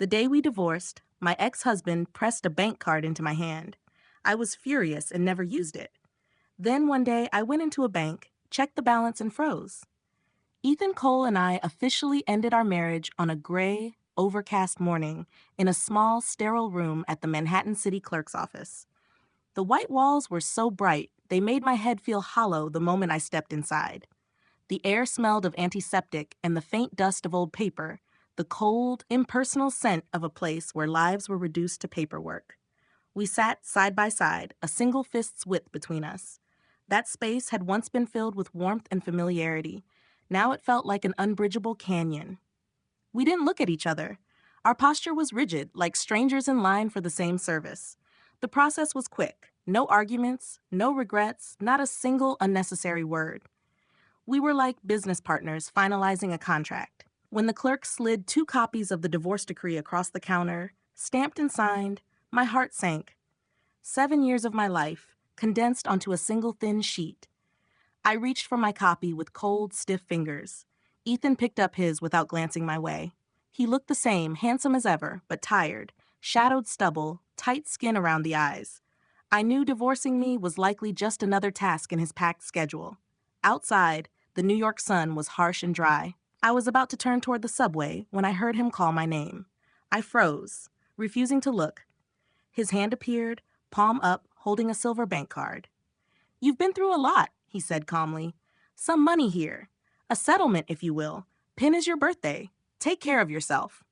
The day we divorced, my ex-husband pressed a bank card into my hand. I was furious and never used it. Then one day I went into a bank, checked the balance, and froze. Ethan Cole and I officially ended our marriage on a gray, overcast morning in a small, sterile room at the Manhattan City Clerk's office. The white walls were so bright, they made my head feel hollow the moment I stepped inside. The air smelled of antiseptic and the faint dust of old paper, the cold, impersonal scent of a place where lives were reduced to paperwork. We sat side by side, a single fist's width between us. That space had once been filled with warmth and familiarity. Now it felt like an unbridgeable canyon. We didn't look at each other. Our posture was rigid, like strangers in line for the same service. The process was quick. No arguments, no regrets, not a single unnecessary word. We were like business partners finalizing a contract. When the clerk slid 2 copies of the divorce decree across the counter, stamped and signed, my heart sank. 7 years of my life, condensed onto a single thin sheet. I reached for my copy with cold, stiff fingers. Ethan picked up his without glancing my way. He looked the same, handsome as ever, but tired, shadowed stubble, tight skin around the eyes. I knew divorcing me was likely just another task in his packed schedule. Outside, the New York sun was harsh and dry. I was about to turn toward the subway when I heard him call my name. I froze, refusing to look. His hand appeared, palm up, holding a silver bank card. "You've been through a lot," he said calmly. "Some money here. A settlement, if you will. Pin is your birthday. Take care of yourself."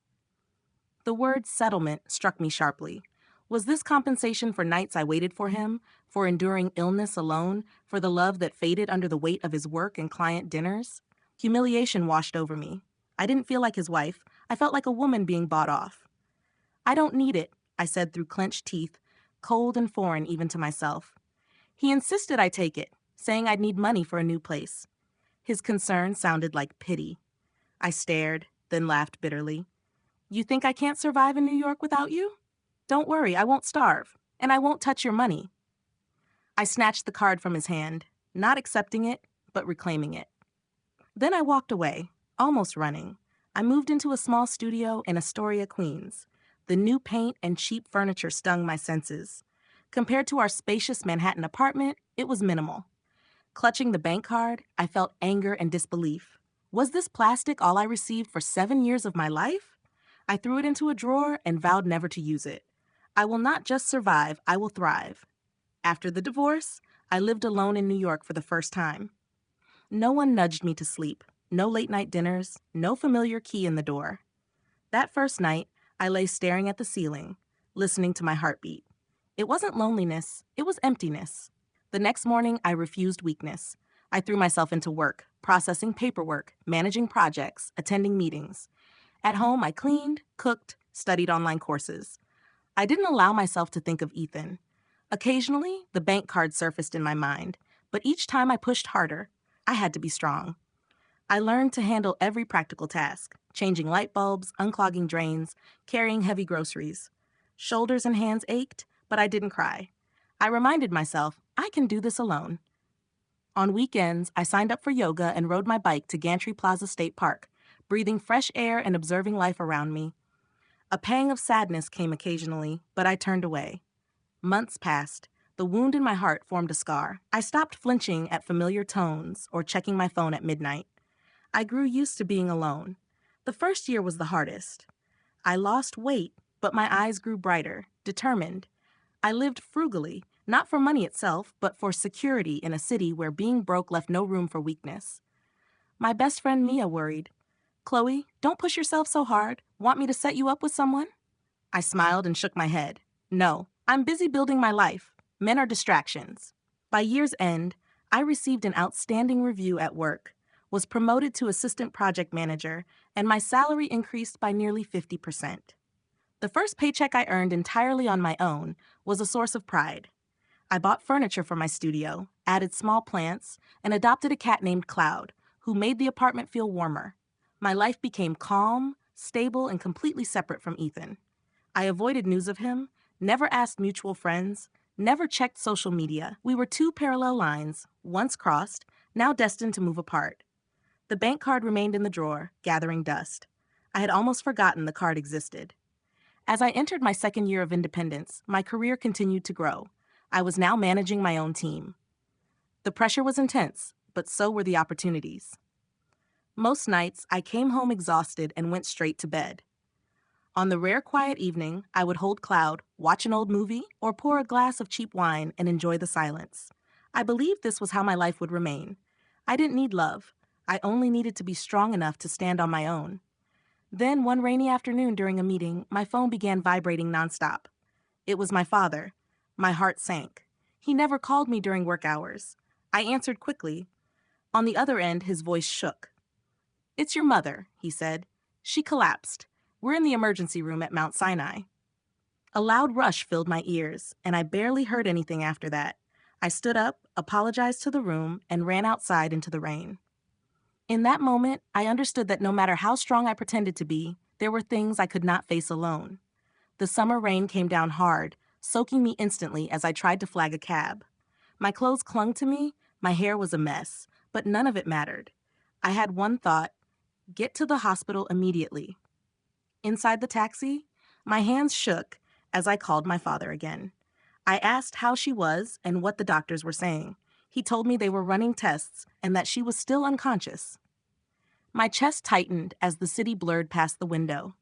The word settlement struck me sharply. Was this compensation for nights I waited for him, for enduring illness alone, for the love that faded under the weight of his work and client dinners? Humiliation washed over me. I didn't feel like his wife. I felt like a woman being bought off. "I don't need it," I said through clenched teeth, cold and foreign even to myself. He insisted I take it, saying I'd need money for a new place. His concern sounded like pity. I stared, then laughed bitterly. "You think I can't survive in New York without you? Don't worry, I won't starve, and I won't touch your money." I snatched the card from his hand, not accepting it, but reclaiming it. Then I walked away, almost running. I moved into a small studio in Astoria, Queens. The new paint and cheap furniture stung my senses. Compared to our spacious Manhattan apartment, it was minimal. Clutching the bank card, I felt anger and disbelief. Was this plastic all I received for 7 years of my life? I threw it into a drawer and vowed never to use it. I will not just survive, I will thrive. After the divorce, I lived alone in New York for the first time. No one nudged me to sleep, no late-night dinners, no familiar key in the door. That first night, I lay staring at the ceiling, listening to my heartbeat. It wasn't loneliness, it was emptiness. The next morning, I refused weakness. I threw myself into work, processing paperwork, managing projects, attending meetings. At home, I cleaned, cooked, studied online courses. I didn't allow myself to think of Ethan. Occasionally, the bank card surfaced in my mind, but each time I pushed harder. I had to be strong. I learned to handle every practical task, changing light bulbs, unclogging drains, carrying heavy groceries. Shoulders and hands ached, but I didn't cry. I reminded myself, I can do this alone. On weekends, I signed up for yoga and rode my bike to Gantry Plaza State Park, breathing fresh air and observing life around me. A pang of sadness came occasionally, but I turned away. Months passed. The wound in my heart formed a scar. I stopped flinching at familiar tones or checking my phone at midnight. I grew used to being alone. The first year was the hardest. I lost weight, but my eyes grew brighter, determined. I lived frugally, not for money itself, but for security in a city where being broke left no room for weakness. My best friend Mia worried. "Chloe, don't push yourself so hard. Want me to set you up with someone?" I smiled and shook my head. "No, I'm busy building my life. Men are distractions." By year's end, I received an outstanding review at work, was promoted to assistant project manager, and my salary increased by nearly 50%. The first paycheck I earned entirely on my own was a source of pride. I bought furniture for my studio, added small plants, and adopted a cat named Cloud, who made the apartment feel warmer. My life became calm, stable, and completely separate from Ethan. I avoided news of him, never asked mutual friends, never checked social media. We were 2 parallel lines, once crossed, now destined to move apart. The bank card remained in the drawer, gathering dust. I had almost forgotten the card existed. As I entered my second year of independence, my career continued to grow. I was now managing my own team. The pressure was intense, but so were the opportunities. Most nights, I came home exhausted and went straight to bed. On the rare quiet evening, I would hold cloud, watch an old movie, or pour a glass of cheap wine and enjoy the silence. I believed this was how my life would remain. I didn't need love. I only needed to be strong enough to stand on my own. Then, one rainy afternoon during a meeting, my phone began vibrating nonstop. It was my father. My heart sank. He never called me during work hours. I answered quickly. On the other end, his voice shook. "It's your mother," he said. "She collapsed. We're in the emergency room at Mount Sinai." A loud rush filled my ears, and I barely heard anything after that. I stood up, apologized to the room, and ran outside into the rain. In that moment, I understood that no matter how strong I pretended to be, there were things I could not face alone. The summer rain came down hard, soaking me instantly as I tried to flag a cab. My clothes clung to me, my hair was a mess, but none of it mattered. I had one thought: get to the hospital immediately. Inside the taxi, my hands shook as I called my father again. I asked how she was and what the doctors were saying. He told me they were running tests and that she was still unconscious. My chest tightened as the city blurred past the window.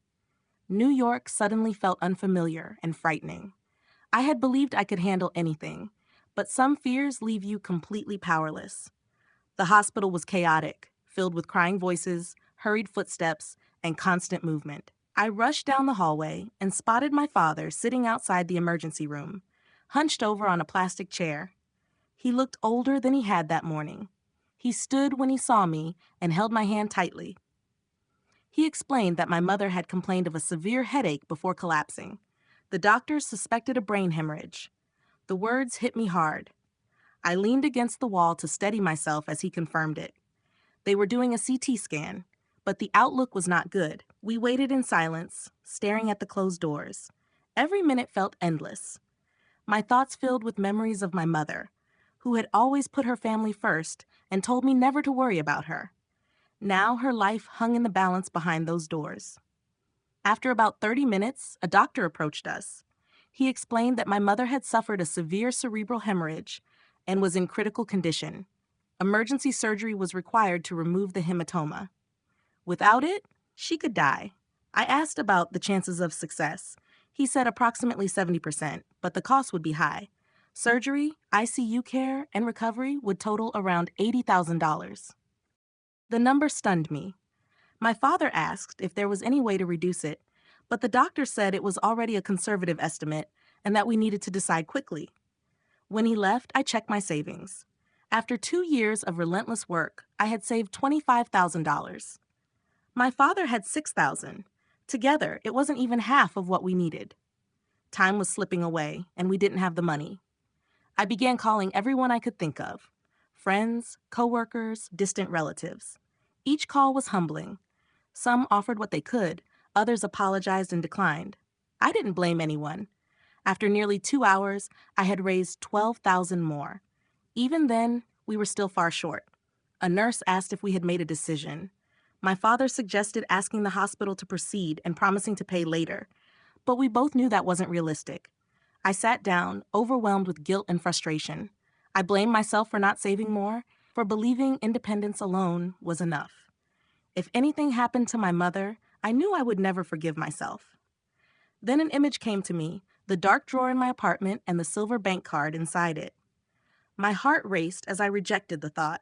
New York suddenly felt unfamiliar and frightening. I had believed I could handle anything, but some fears leave you completely powerless. The hospital was chaotic, filled with crying voices, hurried footsteps, and constant movement. I rushed down the hallway and spotted my father sitting outside the emergency room, hunched over on a plastic chair. He looked older than he had that morning. He stood when he saw me and held my hand tightly. He explained that my mother had complained of a severe headache before collapsing. The doctors suspected a brain hemorrhage. The words hit me hard. I leaned against the wall to steady myself as he confirmed it. They were doing a CT scan, but the outlook was not good. We waited in silence, staring at the closed doors. Every minute felt endless. My thoughts filled with memories of my mother, who had always put her family first and told me never to worry about her. Now her life hung in the balance behind those doors. After about 30 minutes, a doctor approached us. He explained that my mother had suffered a severe cerebral hemorrhage and was in critical condition. Emergency surgery was required to remove the hematoma. Without it, she could die. I asked about the chances of success. He said approximately 70%, but the cost would be high. Surgery, ICU care, and recovery would total around $80,000. The number stunned me. My father asked if there was any way to reduce it, but the doctor said it was already a conservative estimate and that we needed to decide quickly. When he left, I checked my savings. After 2 years of relentless work, I had saved $25,000. My father had $6,000. Together, it wasn't even half of what we needed. Time was slipping away, and we didn't have the money. I began calling everyone I could think of: friends, coworkers, distant relatives. Each call was humbling. Some offered what they could, others apologized and declined. I didn't blame anyone. After nearly 2 hours, I had raised $12,000 more. Even then, we were still far short. A nurse asked if we had made a decision. My father suggested asking the hospital to proceed and promising to pay later, but we both knew that wasn't realistic. I sat down, overwhelmed with guilt and frustration. I blamed myself for not saving more, for believing independence alone was enough. If anything happened to my mother, I knew I would never forgive myself. Then an image came to me, the dark drawer in my apartment and the silver bank card inside it. My heart raced as I rejected the thought.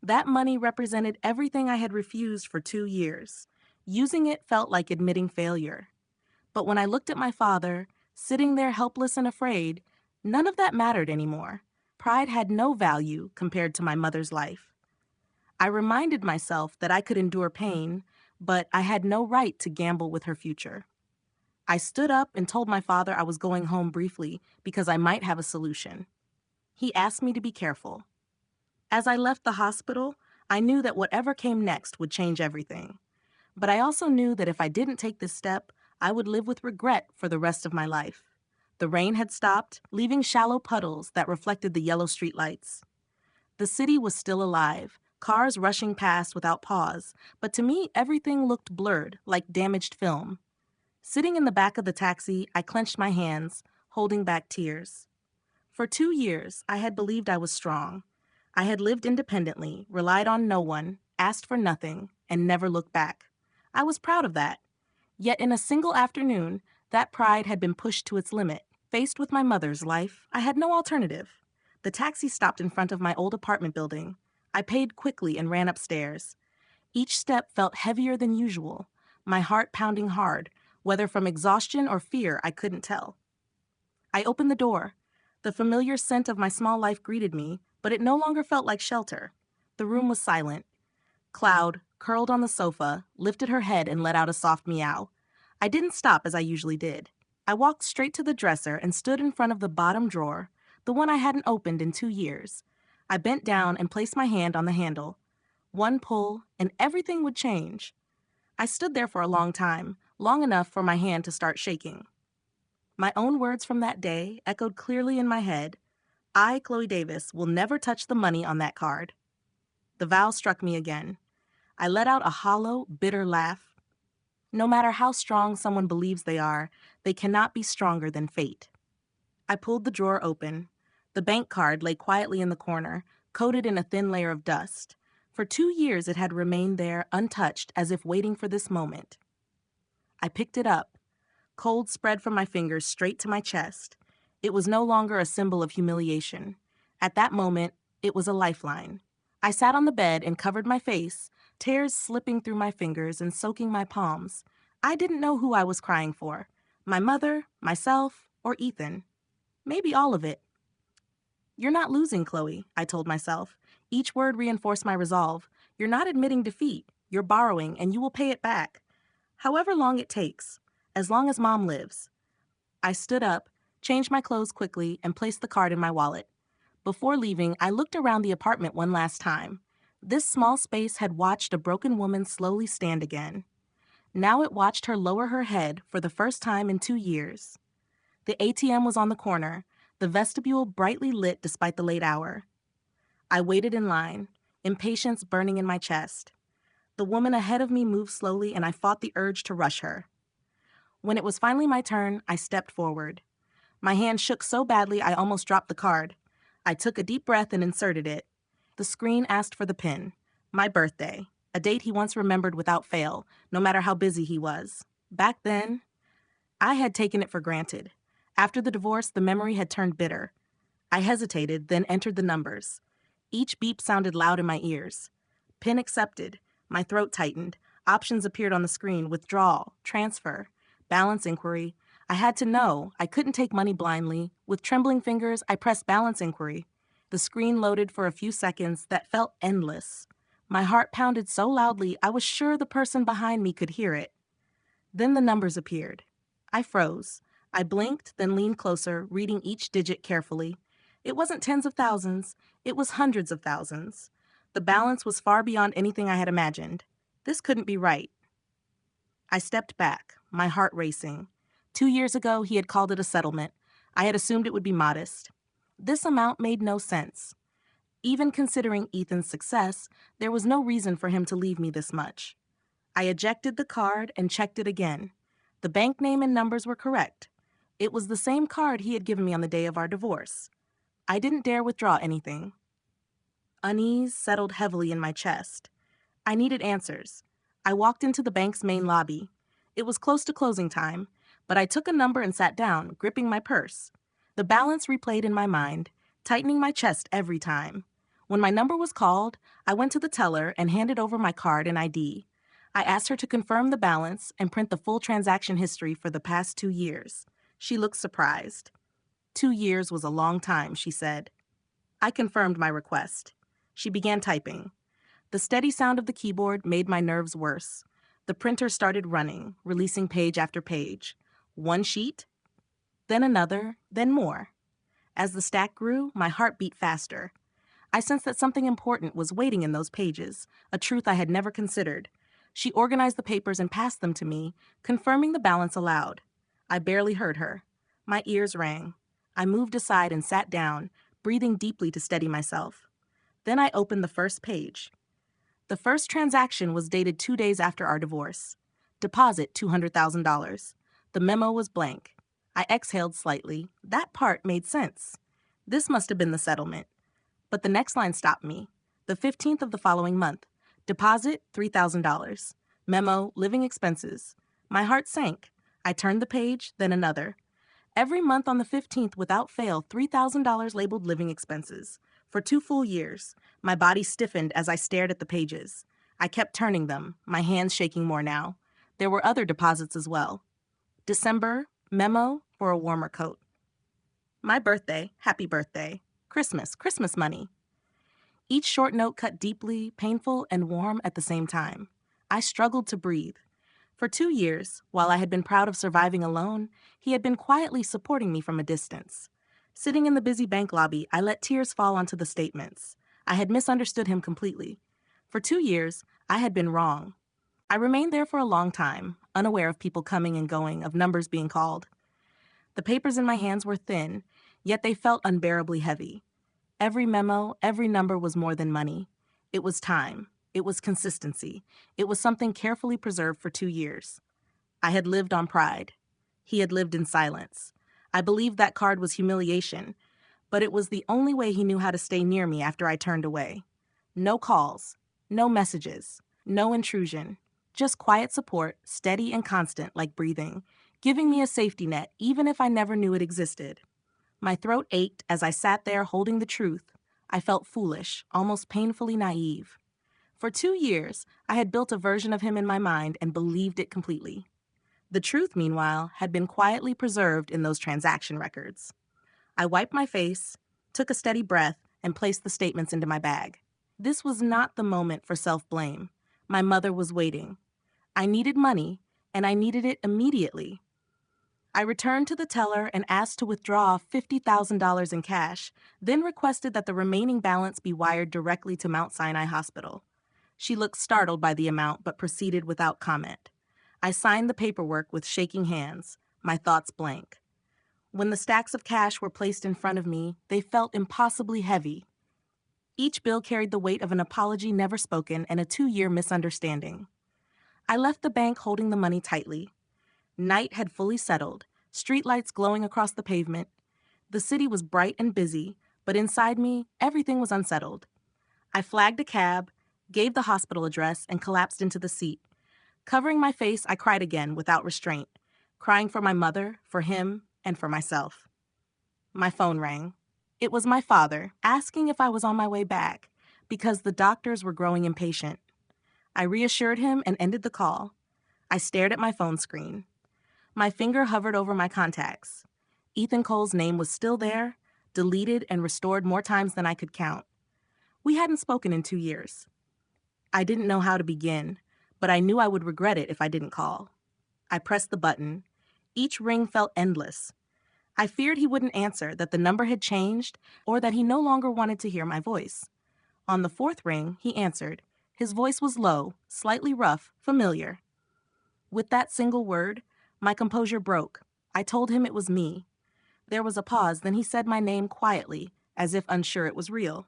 That money represented everything I had refused for 2 years. Using it felt like admitting failure. But when I looked at my father, sitting there helpless and afraid, none of that mattered anymore. Pride had no value compared to my mother's life. I reminded myself that I could endure pain, but I had no right to gamble with her future. I stood up and told my father I was going home briefly because I might have a solution. He asked me to be careful. As I left the hospital, I knew that whatever came next would change everything. But I also knew that if I didn't take this step, I would live with regret for the rest of my life. The rain had stopped, leaving shallow puddles that reflected the yellow streetlights. The city was still alive, cars rushing past without pause, but to me everything looked blurred, like damaged film. Sitting in the back of the taxi, I clenched my hands, holding back tears. For 2 years, I had believed I was strong. I had lived independently, relied on no one, asked for nothing, and never looked back. I was proud of that. Yet in a single afternoon, that pride had been pushed to its limit. Faced with my mother's life, I had no alternative. The taxi stopped in front of my old apartment building. I paid quickly and ran upstairs. Each step felt heavier than usual, my heart pounding hard, whether from exhaustion or fear I couldn't tell. I opened the door. The familiar scent of my small life greeted me, but it no longer felt like shelter. The room was silent. Cloud, curled on the sofa, lifted her head and let out a soft meow. I didn't stop as I usually did. I walked straight to the dresser and stood in front of the bottom drawer, the one I hadn't opened in 2 years. I bent down and placed my hand on the handle. One pull, and everything would change. I stood there for a long time, long enough for my hand to start shaking. My own words from that day echoed clearly in my head. I, Chloe Davis, will never touch the money on that card. The vow struck me again. I let out a hollow, bitter laugh. No matter how strong someone believes they are, they cannot be stronger than fate. I pulled the drawer open. The bank card lay quietly in the corner, coated in a thin layer of dust. For 2 years it had remained there, untouched, as if waiting for this moment. I picked it up. Cold spread from my fingers straight to my chest. It was no longer a symbol of humiliation. At that moment, it was a lifeline. I sat on the bed and covered my face, tears slipping through my fingers and soaking my palms. I didn't know who I was crying for. My mother, myself, or Ethan. Maybe all of it. You're not losing, Chloe, I told myself. Each word reinforced my resolve. You're not admitting defeat. You're borrowing, and you will pay it back. However long it takes. As long as Mom lives. I stood up, changed my clothes quickly, and placed the card in my wallet. Before leaving, I looked around the apartment one last time. This small space had watched a broken woman slowly stand again. Now it watched her lower her head for the first time in 2 years. The ATM was on the corner, the vestibule brightly lit despite the late hour. I waited in line, impatience burning in my chest. The woman ahead of me moved slowly, and I fought the urge to rush her. When it was finally my turn, I stepped forward. My hand shook so badly I almost dropped the card. I took a deep breath and inserted it. The screen asked for the PIN. My birthday, a date he once remembered without fail, no matter how busy he was. Back then, I had taken it for granted. After the divorce, the memory had turned bitter. I hesitated, then entered the numbers. Each beep sounded loud in my ears. PIN accepted. My throat tightened. Options appeared on the screen: withdrawal, transfer, balance inquiry. I had to know. I couldn't take money blindly. With trembling fingers, I pressed balance inquiry. The screen loaded for a few seconds that felt endless. My heart pounded so loudly I was sure the person behind me could hear it. Then the numbers appeared. I froze. I blinked, then leaned closer, reading each digit carefully. It wasn't tens of thousands. It was hundreds of thousands. The balance was far beyond anything I had imagined. This couldn't be right. I stepped back, my heart racing. 2 years ago, he had called it a settlement. I had assumed it would be modest. This amount made no sense. Even considering Ethan's success, there was no reason for him to leave me this much. I ejected the card and checked it again. The bank name and numbers were correct. It was the same card he had given me on the day of our divorce. I didn't dare withdraw anything. Unease settled heavily in my chest. I needed answers. I walked into the bank's main lobby. It was close to closing time, but I took a number and sat down, gripping my purse. The balance replayed in my mind, tightening my chest every time. When my number was called, I went to the teller and handed over my card and ID. I asked her to confirm the balance and print the full transaction history for the past 2 years. She looked surprised. 2 years was a long time, she said. I confirmed my request. She began typing. The steady sound of the keyboard made my nerves worse. The printer started running, releasing page after page. One sheet, then another, then more. As the stack grew, my heart beat faster. I sensed that something important was waiting in those pages, a truth I had never considered. She organized the papers and passed them to me, confirming the balance aloud. I barely heard her. My ears rang. I moved aside and sat down, breathing deeply to steady myself. Then I opened the first page. The first transaction was dated 2 days after our divorce. Deposit $200,000. The memo was blank. I exhaled slightly. That part made sense. This must have been the settlement. But the next line stopped me. The 15th of the following month. Deposit $3,000. Memo, living expenses. My heart sank. I turned the page, then another. Every month on the 15th, without fail, $3,000 labeled living expenses. For 2 full years. My body stiffened as I stared at the pages. I kept turning them, my hands shaking more now. There were other deposits as well. December, memo for a warmer coat. My birthday, happy birthday. Christmas money. Each short note cut deeply, painful, and warm at the same time. I struggled to breathe. For 2 years, while I had been proud of surviving alone, he had been quietly supporting me from a distance. Sitting in the busy bank lobby, I let tears fall onto the statements. I had misunderstood him completely. For 2 years, I had been wrong. I remained there for a long time, unaware of people coming and going, of numbers being called. The papers in my hands were thin, yet they felt unbearably heavy. Every memo, every number was more than money. It was time. It was consistency. It was something carefully preserved for 2 years. I had lived on pride. He had lived in silence. I believed that card was humiliation, but it was the only way he knew how to stay near me after I turned away. No calls, no messages, no intrusion. Just quiet support, steady and constant like breathing, giving me a safety net even if I never knew it existed. My throat ached as I sat there holding the truth. I felt foolish, almost painfully naive. For 2 years, I had built a version of him in my mind and believed it completely. The truth, meanwhile, had been quietly preserved in those transaction records. I wiped my face, took a steady breath, and placed the statements into my bag. This was not the moment for self-blame. My mother was waiting. I needed money, and I needed it immediately. I returned to the teller and asked to withdraw $50,000 in cash, then requested that the remaining balance be wired directly to Mount Sinai Hospital. She looked startled by the amount but proceeded without comment. I signed the paperwork with shaking hands, my thoughts blank. When the stacks of cash were placed in front of me, they felt impossibly heavy. Each bill carried the weight of an apology never spoken and a 2-year misunderstanding. I left the bank holding the money tightly. Night had fully settled, streetlights glowing across the pavement. The city was bright and busy, but inside me, everything was unsettled. I flagged a cab, gave the hospital address, and collapsed into the seat. Covering my face, I cried again without restraint, crying for my mother, for him, and for myself. My phone rang. It was my father, asking if I was on my way back, because the doctors were growing impatient. I reassured him and ended the call. I stared at my phone screen. My finger hovered over my contacts. Ethan Cole's name was still there, deleted and restored more times than I could count. We hadn't spoken in 2 years. I didn't know how to begin, but I knew I would regret it if I didn't call. I pressed the button. Each ring felt endless. I feared he wouldn't answer, that the number had changed, or that he no longer wanted to hear my voice. On the 4th ring, he answered. His voice was low, slightly rough, familiar. With that single word, my composure broke. I told him it was me. There was a pause, then he said my name quietly, as if unsure it was real.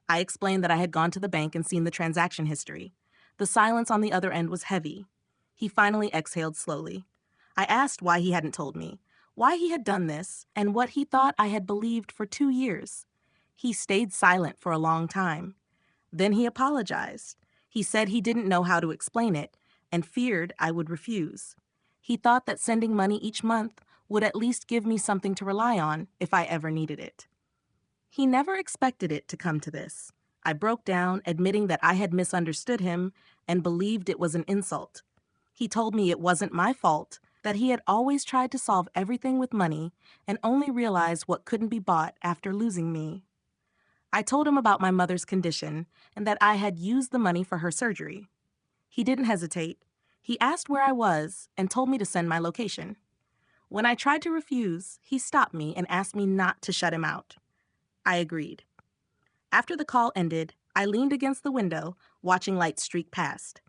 I explained that I had gone to the bank and seen the transaction history. The silence on the other end was heavy. He finally exhaled slowly. I asked why he hadn't told me, why he had done this, and what he thought I had believed for 2 years. He stayed silent for a long time. Then he apologized. He said he didn't know how to explain it and feared I would refuse. He thought that sending money each month would at least give me something to rely on if I ever needed it. He never expected it to come to this. I broke down, admitting that I had misunderstood him and believed it was an insult. He told me it wasn't my fault, that he had always tried to solve everything with money and only realized what couldn't be bought after losing me. I told him about my mother's condition and that I had used the money for her surgery. He didn't hesitate. He asked where I was and told me to send my location. When I tried to refuse, he stopped me and asked me not to shut him out. I agreed. After the call ended, I leaned against the window, watching lights streak past.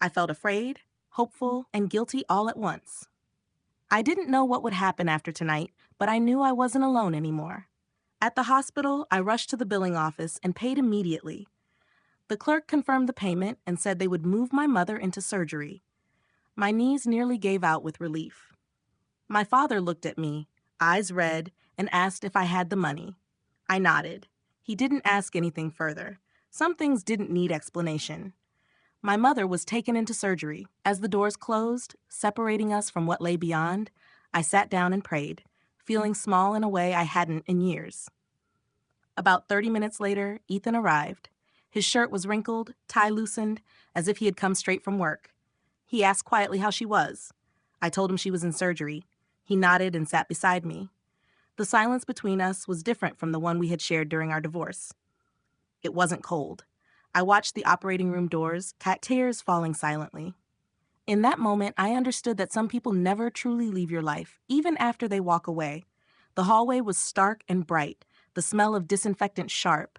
I felt afraid, hopeful, and guilty all at once. I didn't know what would happen after tonight, but I knew I wasn't alone anymore. At the hospital, I rushed to the billing office and paid immediately. The clerk confirmed the payment and said they would move my mother into surgery. My knees nearly gave out with relief. My father looked at me, eyes red, and asked if I had the money. I nodded. He didn't ask anything further. Some things didn't need explanation. My mother was taken into surgery. As the doors closed, separating us from what lay beyond, I sat down and prayed, feeling small in a way I hadn't in years. About 30 minutes later, Ethan arrived. His shirt was wrinkled, tie loosened, as if he had come straight from work. He asked quietly how she was. I told him she was in surgery. He nodded and sat beside me. The silence between us was different from the one we had shared during our divorce. It wasn't cold. I watched the operating room doors, tears falling silently. In that moment, I understood that some people never truly leave your life, even after they walk away. The hallway was stark and bright, the smell of disinfectant sharp.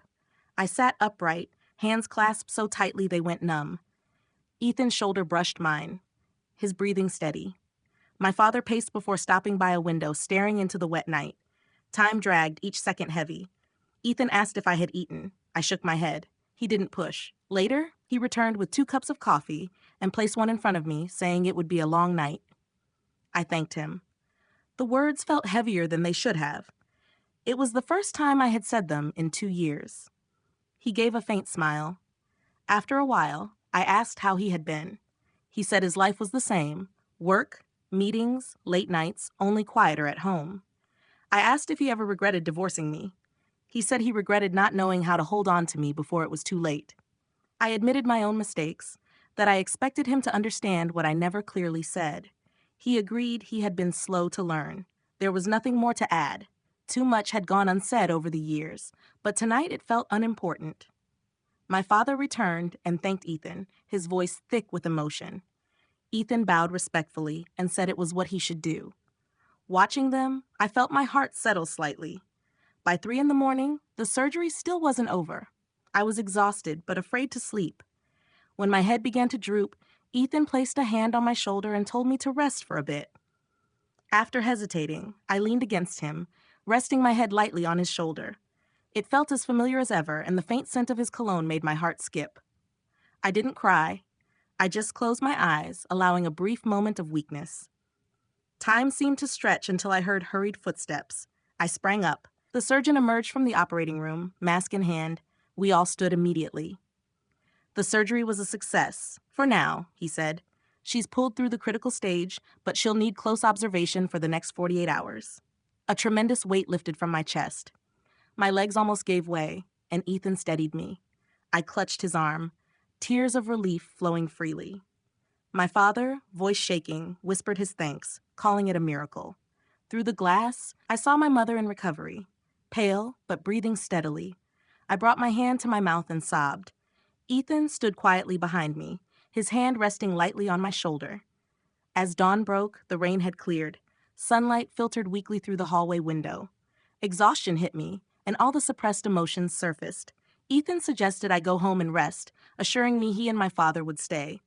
I sat upright, hands clasped so tightly they went numb. Ethan's shoulder brushed mine, his breathing steady. My father paced before stopping by a window, staring into the wet night. Time dragged, each second heavy. Ethan asked if I had eaten. I shook my head. He didn't push. Later, he returned with 2 cups of coffee and placed one in front of me, saying it would be a long night. I thanked him. The words felt heavier than they should have. It was the first time I had said them in 2 years. He gave a faint smile. After a while, I asked how he had been. He said his life was the same: work, meetings, late nights, only quieter at home. I asked if he ever regretted divorcing me. He said he regretted not knowing how to hold on to me before it was too late. I admitted my own mistakes, that I expected him to understand what I never clearly said. He agreed he had been slow to learn. There was nothing more to add. Too much had gone unsaid over the years, but tonight it felt unimportant. My father returned and thanked Ethan, his voice thick with emotion. Ethan bowed respectfully and said it was what he should do. Watching them, I felt my heart settle slightly. By 3 a.m, the surgery still wasn't over. I was exhausted but afraid to sleep. When my head began to droop, Ethan placed a hand on my shoulder and told me to rest for a bit. After hesitating, I leaned against him, resting my head lightly on his shoulder. It felt as familiar as ever, and the faint scent of his cologne made my heart skip. I didn't cry. I just closed my eyes, allowing a brief moment of weakness. Time seemed to stretch until I heard hurried footsteps. I sprang up. The surgeon emerged from the operating room, mask in hand. We all stood immediately. The surgery was a success. For now, he said. She's pulled through the critical stage, but she'll need close observation for the next 48 hours. A tremendous weight lifted from my chest. My legs almost gave way, and Ethan steadied me. I clutched his arm, tears of relief flowing freely. My father, voice shaking, whispered his thanks, calling it a miracle. Through the glass, I saw my mother in recovery, pale but breathing steadily. I brought my hand to my mouth and sobbed. Ethan stood quietly behind me, his hand resting lightly on my shoulder. As dawn broke, the rain had cleared. Sunlight filtered weakly through the hallway window. Exhaustion hit me, and all the suppressed emotions surfaced. Ethan suggested I go home and rest, assuring me he and my father would stay.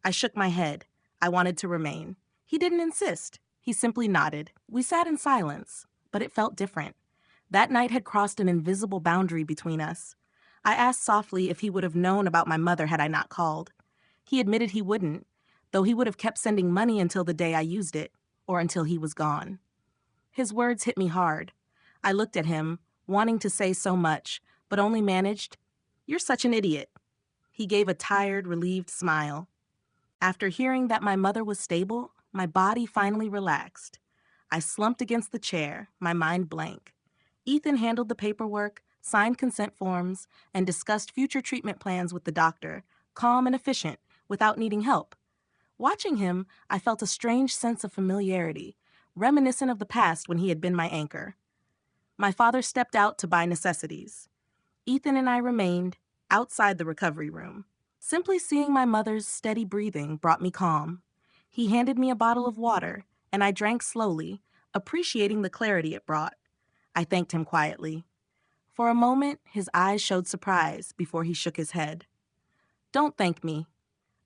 I shook my head. I wanted to remain. He didn't insist. He simply nodded. We sat in silence, but it felt different. That night had crossed an invisible boundary between us. I asked softly if he would have known about my mother had I not called. He admitted he wouldn't, though he would have kept sending money until the day I used it, or until he was gone. His words hit me hard. I looked at him, wanting to say so much, but only managed, "You're such an idiot." He gave a tired, relieved smile. After hearing that my mother was stable, my body finally relaxed. I slumped against the chair, my mind blank. Ethan handled the paperwork, signed consent forms, and discussed future treatment plans with the doctor, calm and efficient, without needing help. Watching him, I felt a strange sense of familiarity, reminiscent of the past when he had been my anchor. My father stepped out to buy necessities. Ethan and I remained outside the recovery room. Simply seeing my mother's steady breathing brought me calm. He handed me a bottle of water, and I drank slowly, appreciating the clarity it brought. I thanked him quietly. For a moment, his eyes showed surprise before he shook his head. "Don't thank me.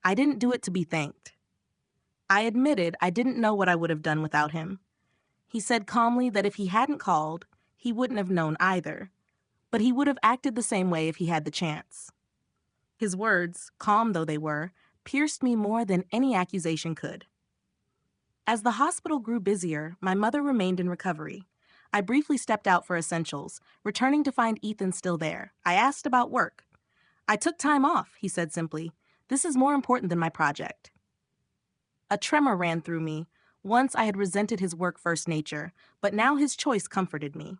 I didn't do it to be thanked." I admitted I didn't know what I would have done without him. He said calmly that if he hadn't called, he wouldn't have known either, but he would have acted the same way if he had the chance. His words, calm though they were, pierced me more than any accusation could. As the hospital grew busier, my mother remained in recovery. I briefly stepped out for essentials, returning to find Ethan still there. I asked about work. I took time off, he said simply. This is more important than my project. A tremor ran through me. Once I had resented his work-first nature, but now his choice comforted me.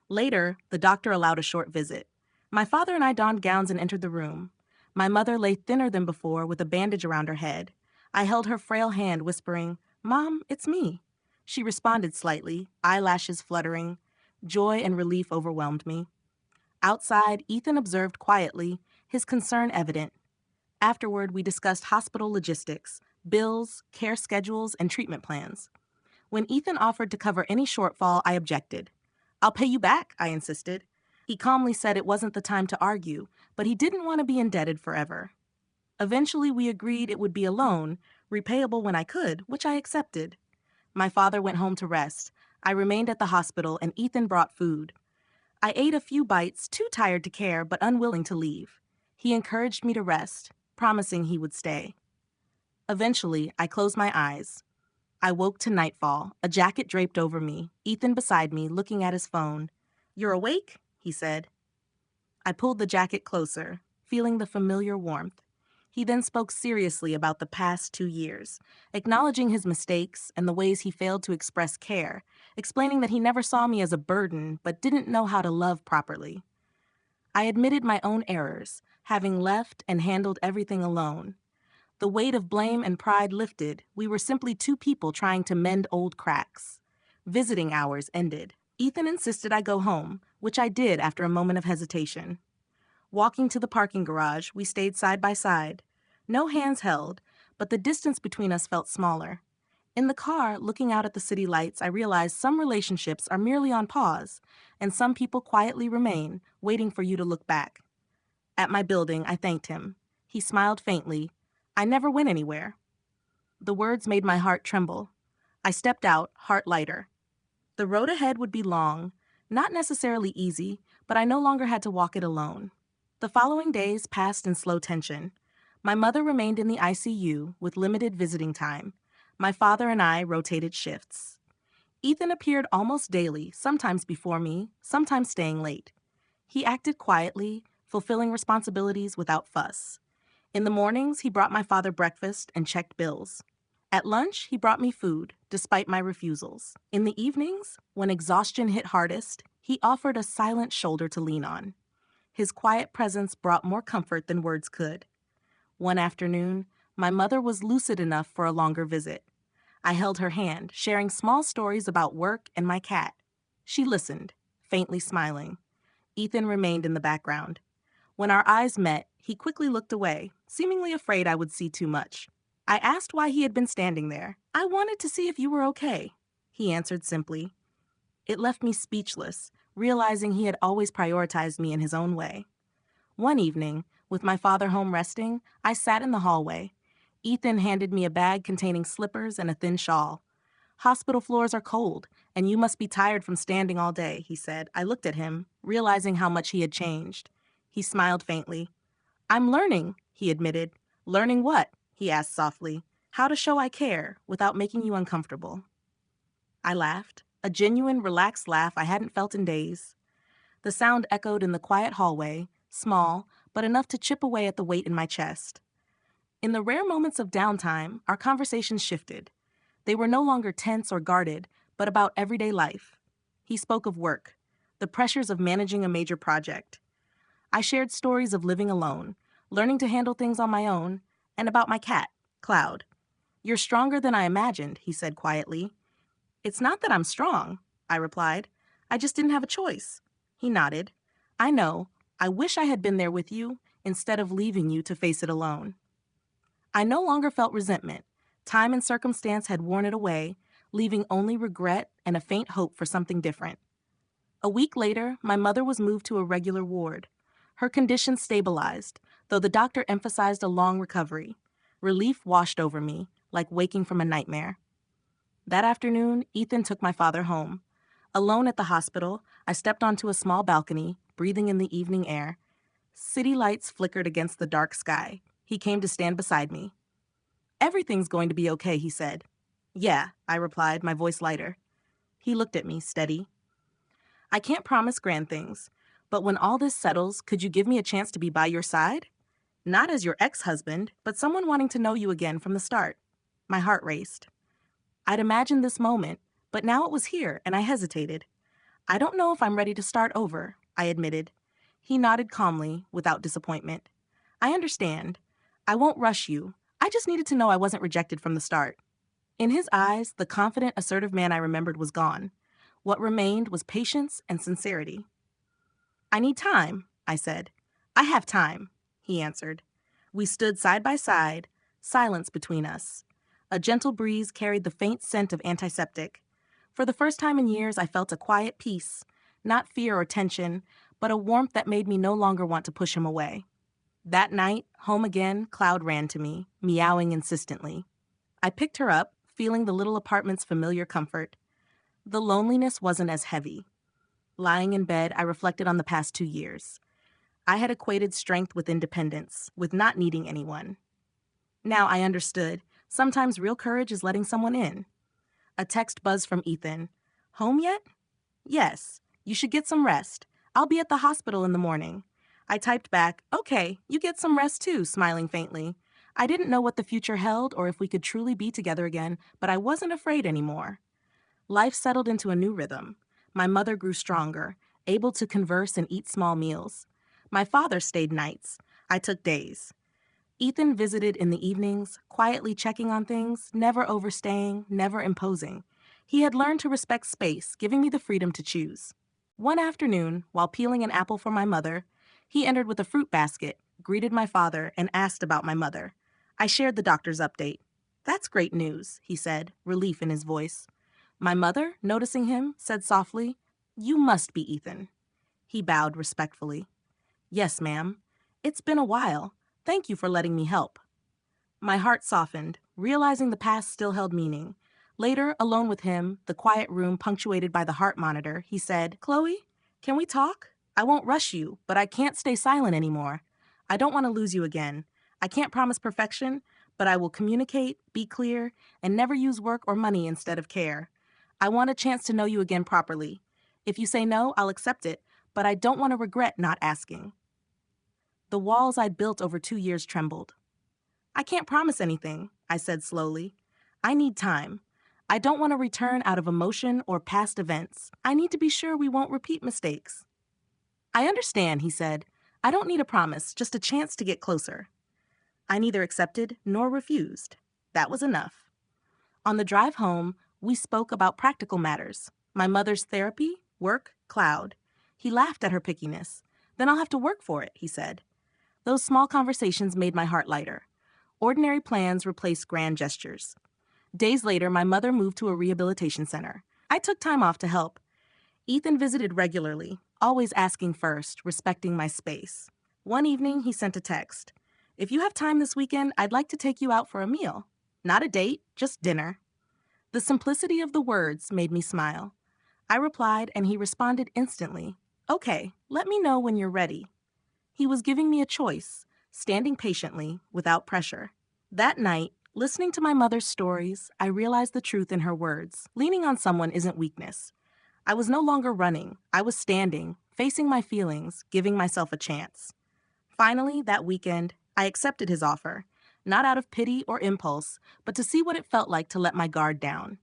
Later, the doctor allowed a short visit. My father and I donned gowns and entered the room. My mother lay thinner than before with a bandage around her head. I held her frail hand, whispering, "Mom, it's me." She responded slightly, eyelashes fluttering. Joy and relief overwhelmed me. Outside, Ethan observed quietly, his concern evident. Afterward, we discussed hospital logistics, bills, care schedules, and treatment plans. When Ethan offered to cover any shortfall, I objected. "I'll pay you back," I insisted. He calmly said it wasn't the time to argue, but he didn't want to be indebted forever. Eventually, we agreed it would be a loan, repayable when I could, which I accepted. My father went home to rest. I remained at the hospital, and Ethan brought food. I ate a few bites, too tired to care, but unwilling to leave. He encouraged me to rest, promising he would stay. Eventually, I closed my eyes. I woke to nightfall, a jacket draped over me, Ethan beside me, looking at his phone. "You're awake?" he said. I pulled the jacket closer, feeling the familiar warmth. He then spoke seriously about the past 2 years, acknowledging his mistakes and the ways he failed to express care, explaining that he never saw me as a burden but didn't know how to love properly. I admitted my own errors, having left and handled everything alone. The weight of blame and pride lifted. We were simply two people trying to mend old cracks. Visiting hours ended. Ethan insisted I go home, which I did after a moment of hesitation. Walking to the parking garage, we stayed side by side. No hands held, but the distance between us felt smaller. In the car, looking out at the city lights, I realized some relationships are merely on pause, and some people quietly remain, waiting for you to look back. At my building, I thanked him. He smiled faintly. "I never went anywhere." The words made my heart tremble. I stepped out, heart lighter. The road ahead would be long, not necessarily easy, but I no longer had to walk it alone. The following days passed in slow tension. My mother remained in the ICU with limited visiting time. My father and I rotated shifts. Ethan appeared almost daily, sometimes before me, sometimes staying late. He acted quietly, fulfilling responsibilities without fuss. In the mornings, he brought my father breakfast and checked bills. At lunch, he brought me food, despite my refusals. In the evenings, when exhaustion hit hardest, he offered a silent shoulder to lean on. His quiet presence brought more comfort than words could. One afternoon, my mother was lucid enough for a longer visit. I held her hand, sharing small stories about work and my cat. She listened, faintly smiling. Ethan remained in the background. When our eyes met, he quickly looked away, seemingly afraid I would see too much. I asked why he had been standing there. "I wanted to see if you were okay," he answered simply. It left me speechless, realizing he had always prioritized me in his own way. One evening, with my father home resting, I sat in the hallway. Ethan handed me a bag containing slippers and a thin shawl. "Hospital floors are cold, and you must be tired from standing all day," he said. I looked at him, realizing how much he had changed. He smiled faintly. "I'm learning," he admitted. "Learning what?" he asked softly. "How to show I care without making you uncomfortable." I laughed, a genuine, relaxed laugh I hadn't felt in days. The sound echoed in the quiet hallway, small, but enough to chip away at the weight in my chest. In the rare moments of downtime, our conversations shifted. They were no longer tense or guarded, but about everyday life. He spoke of work, the pressures of managing a major project. I shared stories of living alone, learning to handle things on my own, and about my cat, Cloud. "You're stronger than I imagined," he said quietly. "It's not that I'm strong," I replied. "I just didn't have a choice." He nodded. "I know. I wish I had been there with you instead of leaving you to face it alone." I no longer felt resentment. Time and circumstance had worn it away, leaving only regret and a faint hope for something different. A week later, my mother was moved to a regular ward. Her condition stabilized, though the doctor emphasized a long recovery. Relief washed over me, like waking from a nightmare. That afternoon, Ethan took my father home. Alone at the hospital, I stepped onto a small balcony, breathing in the evening air. City lights flickered against the dark sky. He came to stand beside me. "Everything's going to be okay," he said. Yeah, I replied, my voice lighter. He looked at me, steady. I can't promise grand things, but when all this settles, could you give me a chance to be by your side? Not as your ex-husband, but someone wanting to know you again from the start. My heart raced. I'd imagined this moment, but now it was here, and I hesitated. I don't know if I'm ready to start over, I admitted. He nodded calmly, without disappointment. I understand. I won't rush you. I just needed to know I wasn't rejected from the start. In his eyes, the confident, assertive man I remembered was gone. What remained was patience and sincerity. I need time, I said. I have time, he answered. We stood side by side, silence between us. A gentle breeze carried the faint scent of antiseptic. For the first time in years, I felt a quiet peace, not fear or tension, but a warmth that made me no longer want to push him away. That night, home again, Cloud ran to me, meowing insistently. I picked her up, feeling the little apartment's familiar comfort. The loneliness wasn't as heavy. Lying in bed, I reflected on the past 2 years. I had equated strength with independence, with not needing anyone. Now I understood. Sometimes real courage is letting someone in. A text buzzed from Ethan. Home yet? Yes. You should get some rest. I'll be at the hospital in the morning. I typed back, okay, you get some rest too, smiling faintly. I didn't know what the future held or if we could truly be together again, but I wasn't afraid anymore. Life settled into a new rhythm. My mother grew stronger, able to converse and eat small meals. My father stayed nights. I took days. Ethan visited in the evenings, quietly checking on things, never overstaying, never imposing. He had learned to respect space, giving me the freedom to choose. One afternoon, while peeling an apple for my mother, he entered with a fruit basket, greeted my father, and asked about my mother. I shared the doctor's update. That's great news, he said, relief in his voice. My mother, noticing him, said softly, You must be Ethan. He bowed respectfully. Yes, ma'am. It's been a while. Thank you for letting me help. My heart softened, realizing the past still held meaning. Later, alone with him, the quiet room punctuated by the heart monitor, he said, Chloe, can we talk? I won't rush you, but I can't stay silent anymore. I don't want to lose you again. I can't promise perfection, but I will communicate, be clear, and never use work or money instead of care. I want a chance to know you again properly. If you say no, I'll accept it, but I don't want to regret not asking. The walls I'd built over 2 years trembled. I can't promise anything, I said slowly. I need time. I don't want to return out of emotion or past events. I need to be sure we won't repeat mistakes. I understand, he said. I don't need a promise, just a chance to get closer. I neither accepted nor refused. That was enough. On the drive home, we spoke about practical matters. My mother's therapy, work, Cloud. He laughed at her pickiness. Then I'll have to work for it, he said. Those small conversations made my heart lighter. Ordinary plans replaced grand gestures. Days later, my mother moved to a rehabilitation center. I took time off to help. Ethan visited regularly, always asking first, respecting my space. One evening, he sent a text. If you have time this weekend, I'd like to take you out for a meal. Not a date, just dinner. The simplicity of the words made me smile. I replied, and he responded instantly. Okay, let me know when you're ready. He was giving me a choice, standing patiently, without pressure. That night, listening to my mother's stories, I realized the truth in her words. Leaning on someone isn't weakness. I was no longer running. I was standing, facing my feelings, giving myself a chance. Finally, that weekend, I accepted his offer, not out of pity or impulse, but to see what it felt like to let my guard down.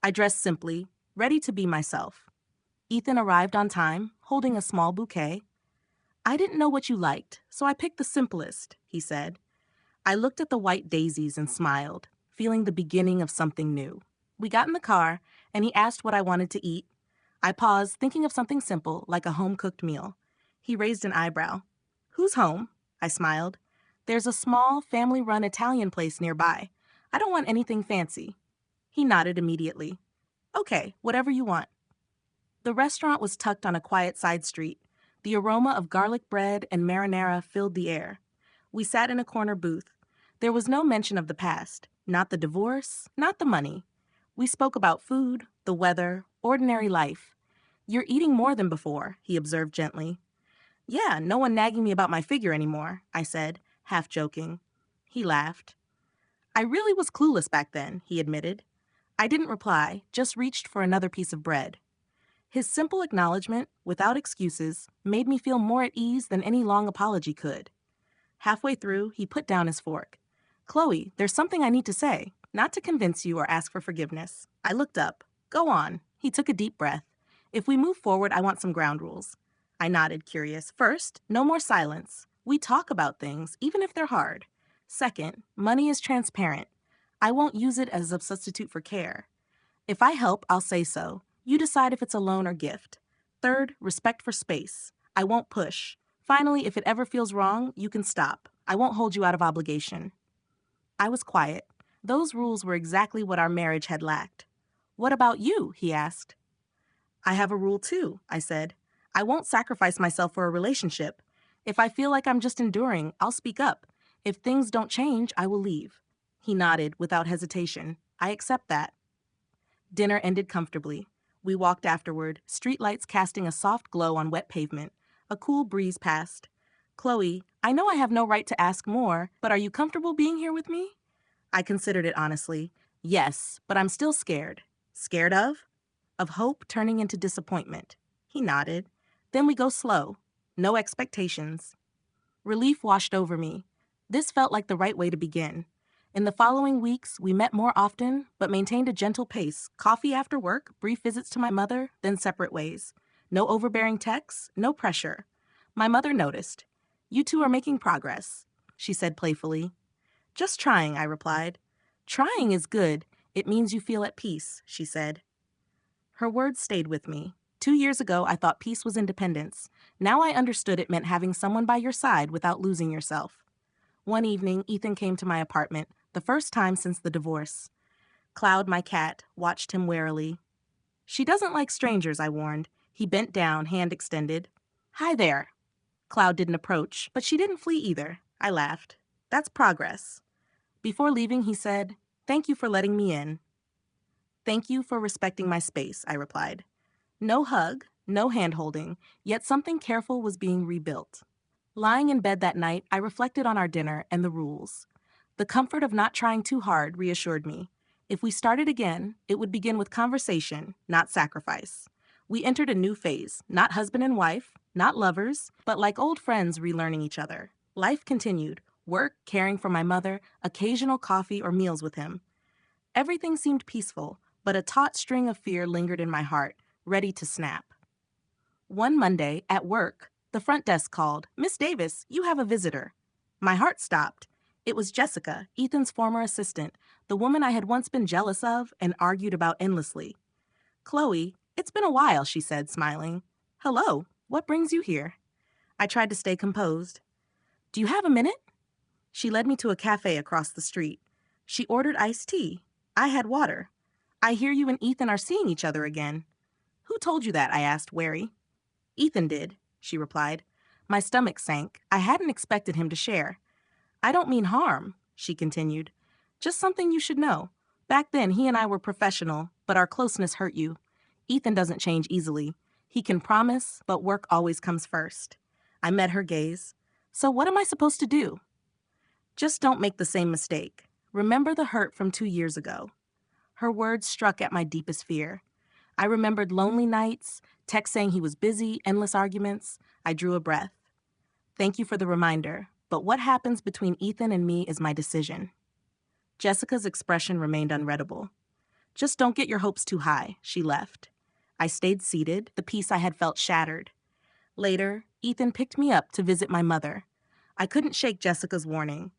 I dressed simply, ready to be myself. Ethan arrived on time, holding a small bouquet. I didn't know what you liked, so I picked the simplest, he said. I looked at the white daisies and smiled, feeling the beginning of something new. We got in the car, and he asked what I wanted to eat. I paused, thinking of something simple, like a home-cooked meal. He raised an eyebrow. Who's home? I smiled. There's a small, family-run Italian place nearby. I don't want anything fancy. He nodded immediately. Okay, whatever you want. The restaurant was tucked on a quiet side street. The aroma of garlic bread and marinara filled the air. We sat in a corner booth. There was no mention of the past, not the divorce, not the money. We spoke about food, the weather, ordinary life. You're eating more than before, he observed gently. Yeah, no one nagging me about my figure anymore, I said, half joking. He laughed. I really was clueless back then, he admitted. I didn't reply, just reached for another piece of bread. His simple acknowledgement, without excuses, made me feel more at ease than any long apology could. Halfway through, he put down his fork. Chloe, there's something I need to say, not to convince you or ask for forgiveness. I looked up. Go on. He took a deep breath. If we move forward, I want some ground rules. I nodded, curious. First, no more silence. We talk about things, even if they're hard. Second, money is transparent. I won't use it as a substitute for care. If I help, I'll say so. You decide if it's a loan or gift. Third, respect for space. I won't push. Finally, if it ever feels wrong, you can stop. I won't hold you out of obligation. I was quiet. Those rules were exactly what our marriage had lacked. What about you? He asked. I have a rule too, I said. I won't sacrifice myself for a relationship. If I feel like I'm just enduring, I'll speak up. If things don't change, I will leave. He nodded without hesitation. I accept that. Dinner ended comfortably. We walked afterward, streetlights casting a soft glow on wet pavement. A cool breeze passed. Chloe, I know I have no right to ask more, but are you comfortable being here with me? I considered it honestly. Yes, but I'm still scared. Scared of? Of hope turning into disappointment. He nodded. Then we go slow. No expectations. Relief washed over me. This felt like the right way to begin. In the following weeks, we met more often, but maintained a gentle pace. Coffee after work, brief visits to my mother, then separate ways. No overbearing texts, no pressure. My mother noticed. You two are making progress, she said playfully. Just trying, I replied. Trying is good. It means you feel at peace, she said. Her words stayed with me. 2 years ago, I thought peace was independence. Now I understood it meant having someone by your side without losing yourself. One evening, Ethan came to my apartment, the first time since the divorce. Cloud, my cat, watched him warily. She doesn't like strangers, I warned. He bent down, hand extended. Hi there. Cloud didn't approach, but she didn't flee either. I laughed. That's progress. Before leaving, he said, Thank you for letting me in. Thank you for respecting my space, I replied. No hug, no hand-holding, yet something careful was being rebuilt. Lying in bed that night, I reflected on our dinner and the rules. The comfort of not trying too hard reassured me. If we started again, it would begin with conversation, not sacrifice. We entered a new phase, not husband and wife, not lovers, but like old friends relearning each other. Life continued, work, caring for my mother, occasional coffee or meals with him. Everything seemed peaceful, but a taut string of fear lingered in my heart, ready to snap. One Monday, at work, the front desk called, Miss Davis, you have a visitor. My heart stopped. It was Jessica, Ethan's former assistant, the woman I had once been jealous of and argued about endlessly. Chloe, it's been a while, she said, smiling. Hello, what brings you here? I tried to stay composed. Do you have a minute? She led me to a cafe across the street. She ordered iced tea. I had water. I hear you and Ethan are seeing each other again. Who told you that? I asked, wary. Ethan did, she replied. My stomach sank. I hadn't expected him to share. I don't mean harm, she continued. Just something you should know. Back then, he and I were professional, but our closeness hurt you. Ethan doesn't change easily. He can promise, but work always comes first. I met her gaze. So what am I supposed to do? Just don't make the same mistake. Remember the hurt from 2 years ago. Her words struck at my deepest fear. I remembered lonely nights, texts saying he was busy, endless arguments. I drew a breath. Thank you for the reminder, but what happens between Ethan and me is my decision. Jessica's expression remained unreadable. Just don't get your hopes too high, she left. I stayed seated, the peace I had felt shattered. Later, Ethan picked me up to visit my mother. I couldn't shake Jessica's warning.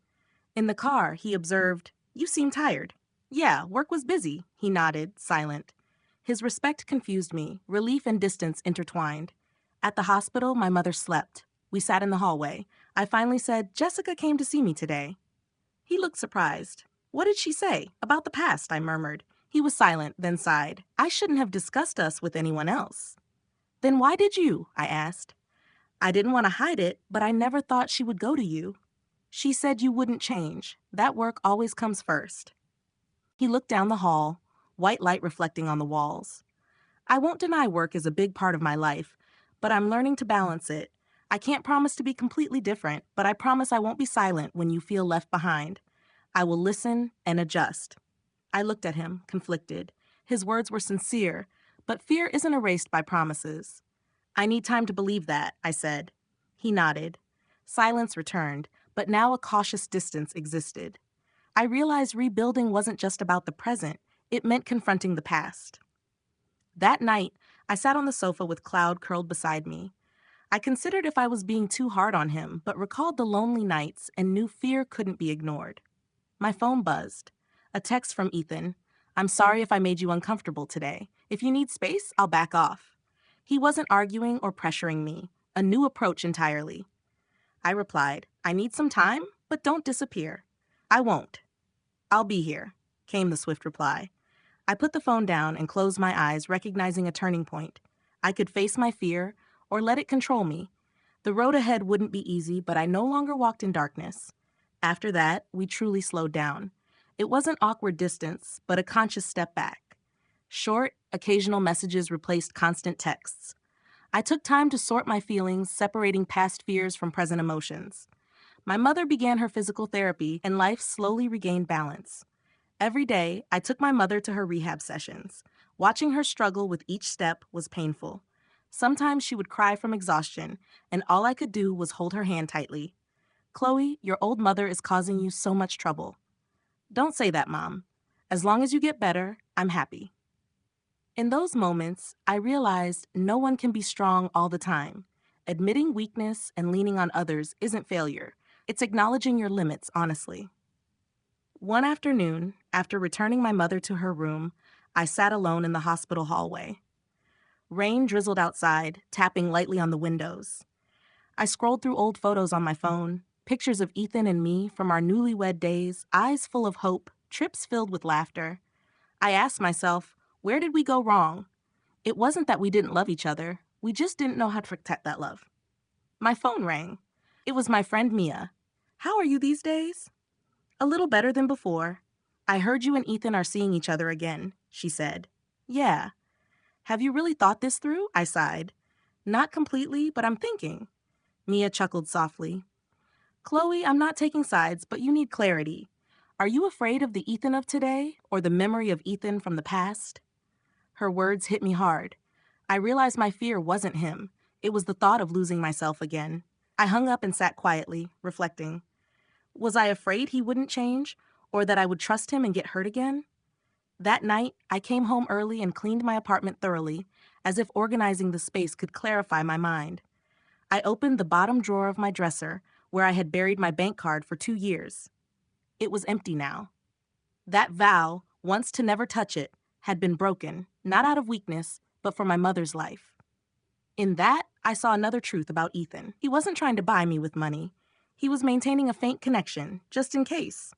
In the car, he observed, You seem tired. Yeah, work was busy, he nodded, silent. His respect confused me, relief and distance intertwined. At the hospital, my mother slept. We sat in the hallway. I finally said, Jessica came to see me today. He looked surprised. What did she say? About the past, I murmured. He was silent, then sighed. I shouldn't have discussed us with anyone else. Then why did you? I asked. I didn't want to hide it, but I never thought she would go to you. She said you wouldn't change. That work always comes first. He looked down the hall, white light reflecting on the walls. I won't deny work is a big part of my life, but I'm learning to balance it. I can't promise to be completely different, but I promise I won't be silent when you feel left behind. I will listen and adjust. I looked at him, conflicted. His words were sincere, but fear isn't erased by promises. I need time to believe that, I said. He nodded. Silence returned, but now a cautious distance existed. I realized rebuilding wasn't just about the present, it meant confronting the past. That night, I sat on the sofa with Cloud curled beside me. I considered if I was being too hard on him, but recalled the lonely nights and knew fear couldn't be ignored. My phone buzzed. A text from Ethan. I'm sorry if I made you uncomfortable today. If you need space, I'll back off. He wasn't arguing or pressuring me. A new approach entirely. I replied, I need some time, but don't disappear. I won't. I'll be here, came the swift reply. I put the phone down and closed my eyes, recognizing a turning point. I could face my fear or let it control me. The road ahead wouldn't be easy, but I no longer walked in darkness. After that, we truly slowed down. It wasn't awkward distance, but a conscious step back. Short, occasional messages replaced constant texts. I took time to sort my feelings, separating past fears from present emotions. My mother began her physical therapy, and life slowly regained balance. Every day, I took my mother to her rehab sessions. Watching her struggle with each step was painful. Sometimes she would cry from exhaustion, and all I could do was hold her hand tightly. Chloe, your old mother is causing you so much trouble. Don't say that, Mom. As long as you get better, I'm happy. In those moments, I realized no one can be strong all the time. Admitting weakness and leaning on others isn't failure. It's acknowledging your limits, honestly. One afternoon, after returning my mother to her room, I sat alone in the hospital hallway. Rain drizzled outside, tapping lightly on the windows. I scrolled through old photos on my phone, pictures of Ethan and me from our newlywed days, eyes full of hope, trips filled with laughter. I asked myself, where did we go wrong? It wasn't that we didn't love each other. We just didn't know how to protect that love. My phone rang. It was my friend Mia. How are you these days? A little better than before. I heard you and Ethan are seeing each other again, she said. Yeah. Have you really thought this through? I sighed. Not completely, but I'm thinking. Mia chuckled softly. Chloe, I'm not taking sides, but you need clarity. Are you afraid of the Ethan of today or the memory of Ethan from the past? Her words hit me hard. I realized my fear wasn't him. It was the thought of losing myself again. I hung up and sat quietly, reflecting. Was I afraid he wouldn't change, or that I would trust him and get hurt again? That night, I came home early and cleaned my apartment thoroughly, as if organizing the space could clarify my mind. I opened the bottom drawer of my dresser, where I had buried my bank card for 2 years. It was empty now. That vow, once to never touch it, had been broken, not out of weakness, but for my mother's life. In that, I saw another truth about Ethan. He wasn't trying to buy me with money. He was maintaining a faint connection, just in case.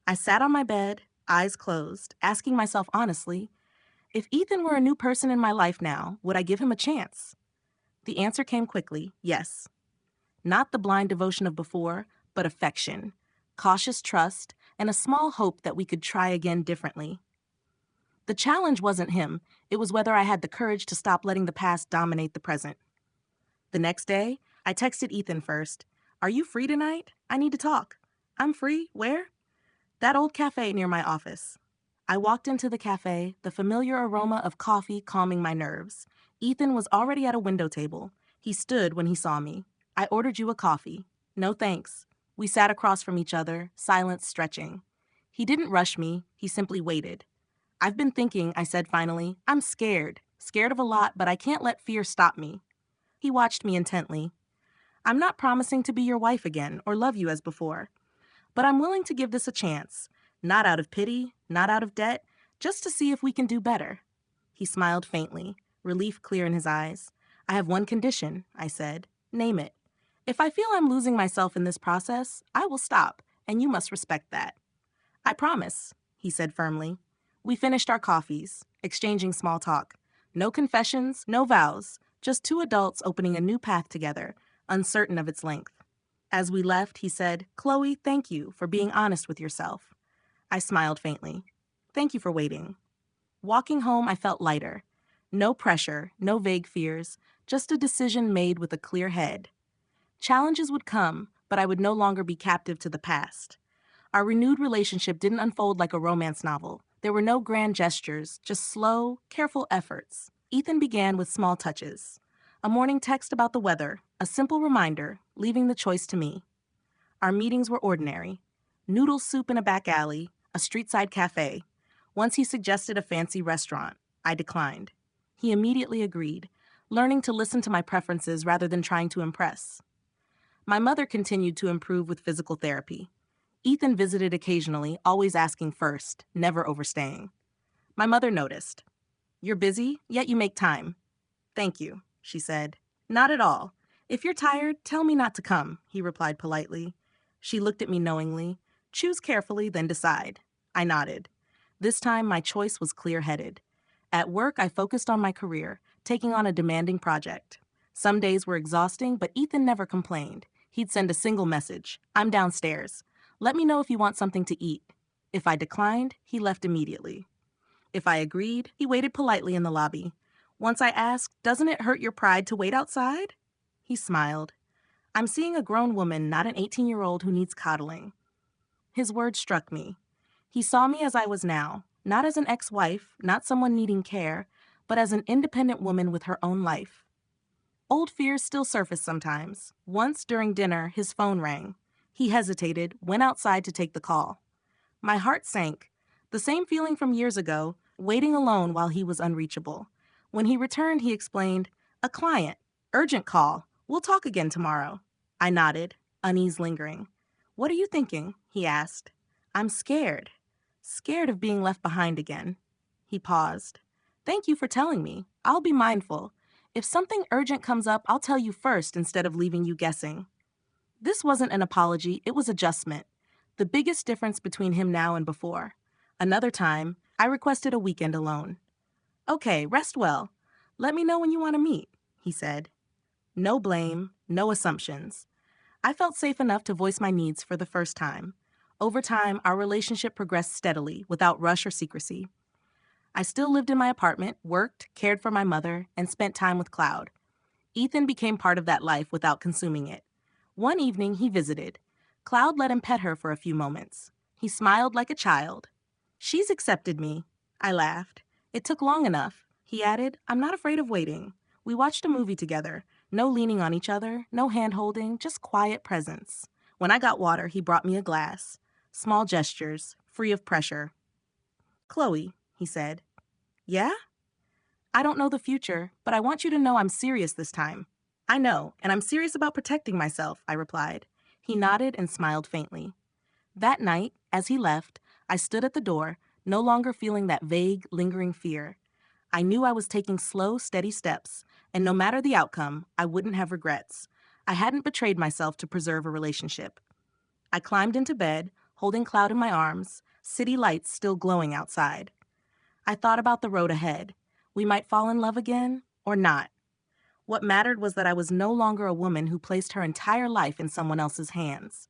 I sat on my bed, eyes closed, asking myself honestly, if Ethan were a new person in my life now, would I give him a chance? The answer came quickly, yes. Not the blind devotion of before, but affection, cautious trust, and a small hope that we could try again differently. The challenge wasn't him, it was whether I had the courage to stop letting the past dominate the present. The next day, I texted Ethan first. Are you free tonight? I need to talk. I'm free. Where? That old cafe near my office. I walked into the cafe, the familiar aroma of coffee calming my nerves. Ethan was already at a window table. He stood when he saw me. I ordered you a coffee. No thanks. We sat across from each other, silence stretching. He didn't rush me. He simply waited. I've been thinking, I said finally. I'm scared. Scared of a lot, but I can't let fear stop me. He watched me intently. I'm not promising to be your wife again or love you as before, but I'm willing to give this a chance. Not out of pity, not out of debt, just to see if we can do better. He smiled faintly, relief clear in his eyes. I have one condition, I said. Name it. If I feel I'm losing myself in this process, I will stop, and you must respect that. I promise, he said firmly. We finished our coffees, exchanging small talk. No confessions, no vows, just two adults opening a new path together, uncertain of its length. As we left, he said, Chloe, thank you for being honest with yourself. I smiled faintly. Thank you for waiting. Walking home, I felt lighter. No pressure, no vague fears, just a decision made with a clear head. Challenges would come, but I would no longer be captive to the past. Our renewed relationship didn't unfold like a romance novel. There were no grand gestures, just slow, careful efforts. Ethan began with small touches. A morning text about the weather, a simple reminder, leaving the choice to me. Our meetings were ordinary. Noodle soup in a back alley, a street-side cafe. Once he suggested a fancy restaurant. I declined. He immediately agreed, learning to listen to my preferences rather than trying to impress. My mother continued to improve with physical therapy. Ethan visited occasionally, always asking first, never overstaying. My mother noticed. "You're busy, yet you make time." "Thank you," she said. "Not at all. If you're tired, tell me not to come," he replied politely. She looked at me knowingly. "Choose carefully, then decide." I nodded. This time, my choice was clear-headed. At work, I focused on my career, taking on a demanding project. Some days were exhausting, but Ethan never complained. He'd send a single message: "I'm downstairs. Let me know if you want something to eat." If I declined, he left immediately. If I agreed, he waited politely in the lobby. Once I asked, "Doesn't it hurt your pride to wait outside?" He smiled. "I'm seeing a grown woman, not an 18-year-old who needs coddling." His words struck me. He saw me as I was now, not as an ex-wife, not someone needing care, but as an independent woman with her own life. Old fears still surface sometimes. Once, during dinner, his phone rang. He hesitated, went outside to take the call. My heart sank. The same feeling from years ago, waiting alone while he was unreachable. When he returned, he explained, "A client. Urgent call. We'll talk again tomorrow." I nodded, unease lingering. "What are you thinking?" he asked. "I'm scared. Scared of being left behind again." He paused. "Thank you for telling me. I'll be mindful. If something urgent comes up, I'll tell you first instead of leaving you guessing." This wasn't an apology, it was adjustment. The biggest difference between him now and before. Another time, I requested a weekend alone. "Okay, rest well. Let me know when you want to meet," he said. No blame, no assumptions. I felt safe enough to voice my needs for the first time. Over time, our relationship progressed steadily, without rush or secrecy. I still lived in my apartment, worked, cared for my mother, and spent time with Cloud. Ethan became part of that life without consuming it. One evening, he visited. Cloud let him pet her for a few moments. He smiled like a child. "She's accepted me." I laughed. "It took long enough." He added, "I'm not afraid of waiting." We watched a movie together. No leaning on each other, no hand-holding, just quiet presence. When I got water, he brought me a glass. Small gestures, free of pressure. "Chloe," he said. "Yeah?" "I don't know the future, but I want you to know I'm serious this time." "I know, and I'm serious about protecting myself," I replied. He nodded and smiled faintly. That night, as he left, I stood at the door, no longer feeling that vague, lingering fear. I knew I was taking slow, steady steps, and no matter the outcome, I wouldn't have regrets. I hadn't betrayed myself to preserve a relationship. I climbed into bed, holding Cloud in my arms, city lights still glowing outside. I thought about the road ahead. We might fall in love again, or not. What mattered was that I was no longer a woman who placed her entire life in someone else's hands.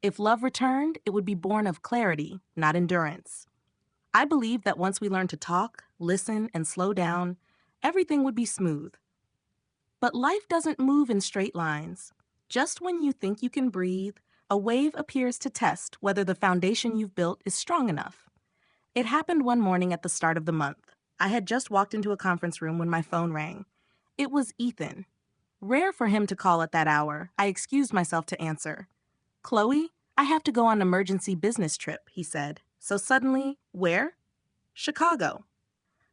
If love returned, it would be born of clarity, not endurance. I believed that once we learned to talk, listen, and slow down, everything would be smooth. But life doesn't move in straight lines. Just when you think you can breathe, a wave appears to test whether the foundation you've built is strong enough. It happened one morning at the start of the month. I had just walked into a conference room when my phone rang. It was Ethan. Rare for him to call at that hour, I excused myself to answer. "Chloe, I have to go on an emergency business trip," he said. So suddenly, "Where?" "Chicago."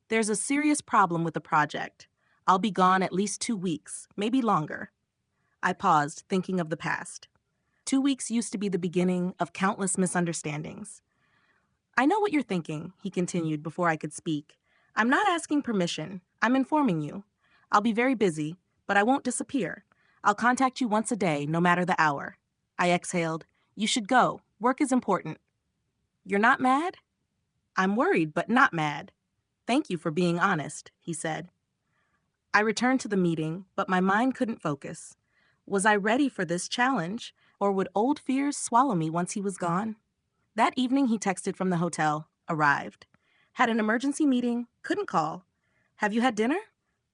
"There's a serious problem with the project. I'll be gone at least 2 weeks, maybe longer." I paused, thinking of the past. 2 weeks used to be the beginning of countless misunderstandings. "I know what you're thinking," he continued before I could speak. "I'm not asking permission. I'm informing you. I'll be very busy, but I won't disappear. I'll contact you once a day, no matter the hour." I exhaled. "You should go. Work is important." "You're not mad?" "I'm worried, but not mad." "Thank you for being honest," he said. I returned to the meeting, but my mind couldn't focus. Was I ready for this challenge, or would old fears swallow me once he was gone? That evening, he texted from the hotel, arrived. "Had an emergency meeting, couldn't call. Have you had dinner?"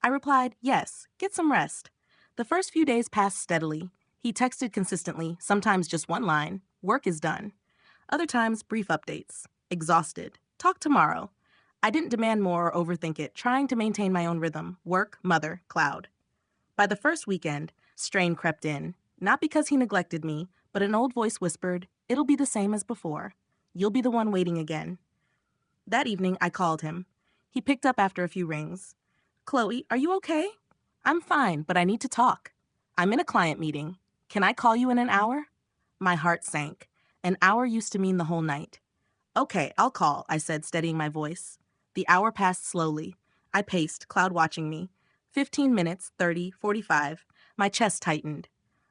I replied, "Yes, get some rest." The first few days passed steadily. He texted consistently, sometimes just one line, "Work is done." Other times, brief updates. "Exhausted. Talk tomorrow. I didn't demand more or overthink it, trying to maintain my own rhythm. Work, mother, cloud. By the first weekend, strain crept in. Not because he neglected me, but an old voice whispered, "It'll be the same as before. You'll be the one waiting again." That evening, I called him. He picked up after a few rings. "Chloe, are you okay?" "I'm fine, but I need to talk." "I'm in a client meeting. Can I call you in an hour?" My heart sank. An hour used to mean the whole night. "Okay, I'll call," I said, steadying my voice. The hour passed slowly. I paced, Cloud watching me. 15 minutes, 30, 45. My chest tightened.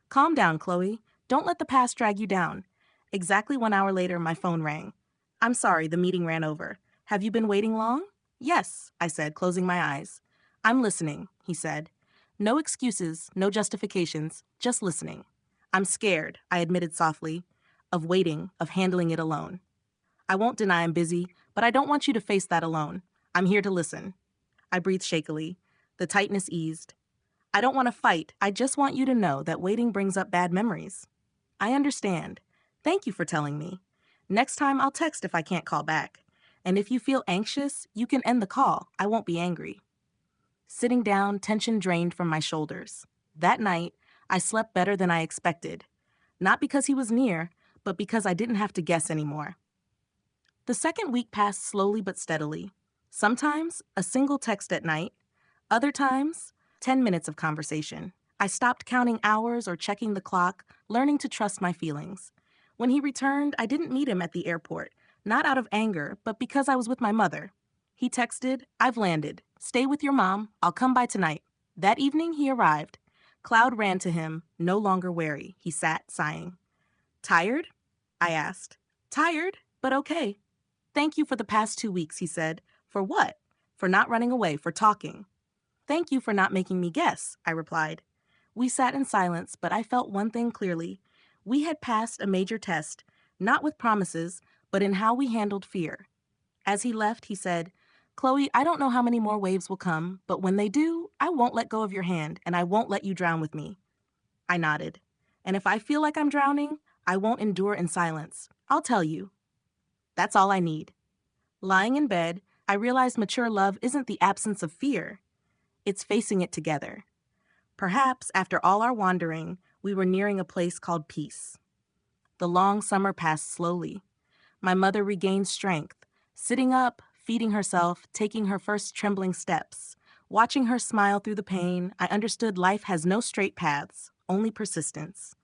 "Calm down, Chloe. Don't let the past drag you down." Exactly 1 hour later, my phone rang. "I'm sorry, the meeting ran over. Have you been waiting long?" "Yes," I said, closing my eyes. "I'm listening," he said. "No excuses, no justifications, just listening." "I'm scared," I admitted softly, "of waiting, of handling it alone." "I won't deny I'm busy, but I don't want you to face that alone. I'm here to listen." I breathed shakily. The tightness eased. "I don't want to fight. I just want you to know that waiting brings up bad memories." "I understand. Thank you for telling me. Next time I'll text if I can't call back. And if you feel anxious, you can end the call. I won't be angry." Sitting down, tension drained from my shoulders. That night, I slept better than I expected. Not because he was near, but because I didn't have to guess anymore. The second week passed slowly but steadily. Sometimes, a single text at night. Other times, 10 minutes of conversation. I stopped counting hours or checking the clock, learning to trust my feelings. When he returned, I didn't meet him at the airport, not out of anger, but because I was with my mother. He texted, "I've landed. Stay with your mom. I'll come by tonight." That evening, he arrived. Cloud ran to him, no longer wary. He sat, sighing. "Tired?" I asked. "Tired, but okay." "Thank you for the past 2 weeks," he said. "For what?" "For not running away, for talking." "Thank you for not making me guess," I replied. We sat in silence, but I felt one thing clearly. We had passed a major test, not with promises, but in how we handled fear. As he left, he said, "Chloe, I don't know how many more waves will come, but when they do, I won't let go of your hand, and I won't let you drown with me." I nodded. "And if I feel like I'm drowning, I won't endure in silence. I'll tell you. That's all I need." Lying in bed, I realized mature love isn't the absence of fear. It's facing it together. Perhaps, after all our wandering, we were nearing a place called peace. The long summer passed slowly. My mother regained strength, sitting up, feeding herself, taking her first trembling steps. Watching her smile through the pain, I understood life has no straight paths, only persistence.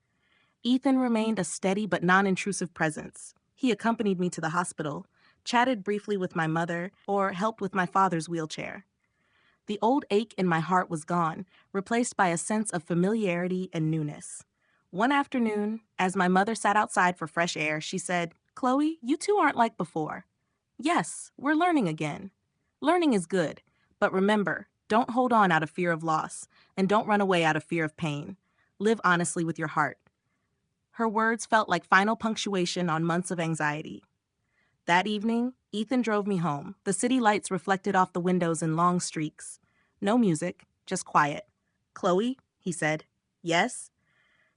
Ethan remained a steady but non-intrusive presence. He accompanied me to the hospital, chatted briefly with my mother, or helped with my father's wheelchair. The old ache in my heart was gone, replaced by a sense of familiarity and newness. One afternoon, as my mother sat outside for fresh air, she said, "Chloe, you two aren't like before." "Yes, we're learning again." "Learning is good, but remember, don't hold on out of fear of loss, and don't run away out of fear of pain. Live honestly with your heart." Her words felt like final punctuation on months of anxiety. That evening, Ethan drove me home. The city lights reflected off the windows in long streaks. No music, just quiet. "Chloe," he said. "Yes?"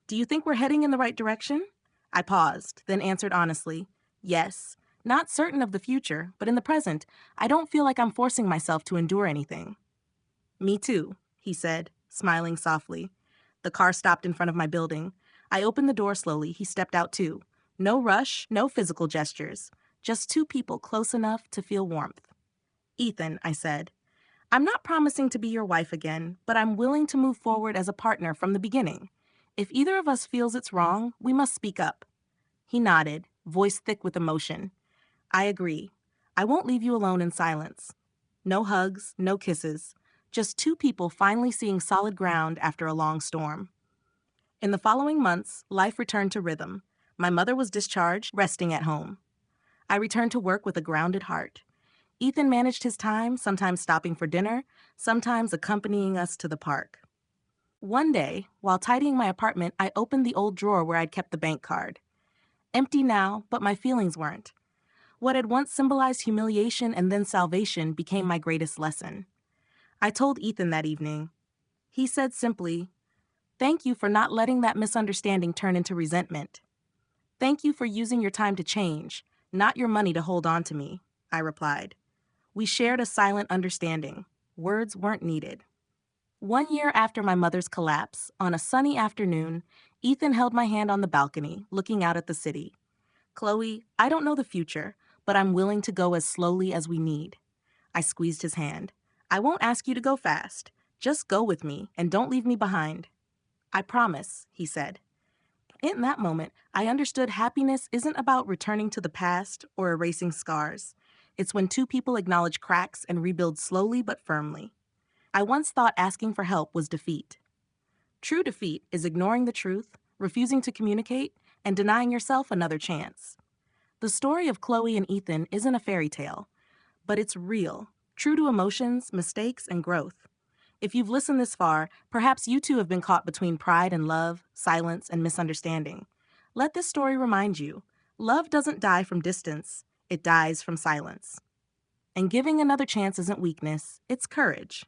"Do you think we're heading in the right direction?" I paused, then answered honestly, "Yes. Not certain of the future, but in the present, I don't feel like I'm forcing myself to endure anything." "Me too," he said, smiling softly. The car stopped in front of my building. I opened the door slowly. He stepped out too. No rush, no physical gestures. Just two people close enough to feel warmth. "Ethan," I said, "I'm not promising to be your wife again, but I'm willing to move forward as a partner from the beginning. If either of us feels it's wrong, we must speak up." He nodded, voice thick with emotion. "I agree. I won't leave you alone in silence." No hugs, no kisses. Just two people finally seeing solid ground after a long storm. In the following months, life returned to rhythm. My mother was discharged, resting at home. I returned to work with a grounded heart. Ethan managed his time, sometimes stopping for dinner, sometimes accompanying us to the park. One day, while tidying my apartment, I opened the old drawer where I'd kept the bank card. Empty now, but my feelings weren't. What had once symbolized humiliation and then salvation became my greatest lesson. I told Ethan that evening. He said simply, "Thank you for not letting that misunderstanding turn into resentment. Thank you for using your time to change, not your money to hold on to me." I replied. We shared a silent understanding. Words weren't needed. 1 year after my mother's collapse, on a sunny afternoon, Ethan held my hand on the balcony, looking out at the city. Chloe, I don't know the future, but I'm willing to go as slowly as we need. I squeezed his hand. I won't ask you to go fast. Just go with me and don't leave me behind. I promise, he said. In that moment, I understood happiness isn't about returning to the past or erasing scars. It's when two people acknowledge cracks and rebuild slowly but firmly. I once thought asking for help was defeat. True defeat is ignoring the truth, refusing to communicate, and denying yourself another chance. The story of Chloe and Ethan isn't a fairy tale, but it's real, true to emotions, mistakes, and growth. If you've listened this far, perhaps you too have been caught between pride and love, silence and misunderstanding. Let this story remind you, love doesn't die from distance, it dies from silence. And giving another chance isn't weakness, it's courage.